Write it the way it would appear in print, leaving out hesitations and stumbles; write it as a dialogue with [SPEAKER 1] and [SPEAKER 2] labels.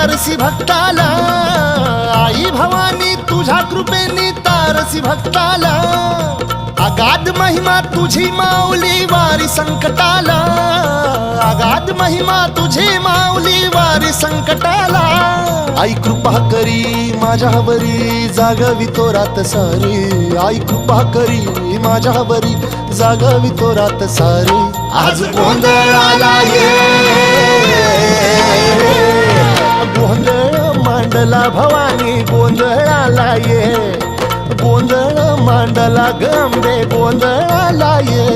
[SPEAKER 1] तारसी भक्ताला, आई भवानी तुझ्या कृपेने तारसी भक्ताला, अगाध महिमा तुझी माऊली वारी संकटाला, अगाध महिमा तुझी माऊली वारी संकटाला. आई कृपा करी माझ्यावरी जागवी तो रात सारी, आई कृपा करी माझ्यावरी जागवी तो रात सारी. आज गोंधळाला ये, गोंधळ मांडला भवानी गोंधळाला ये, गोंधळ मांडला गंबे गोंधळाला ये.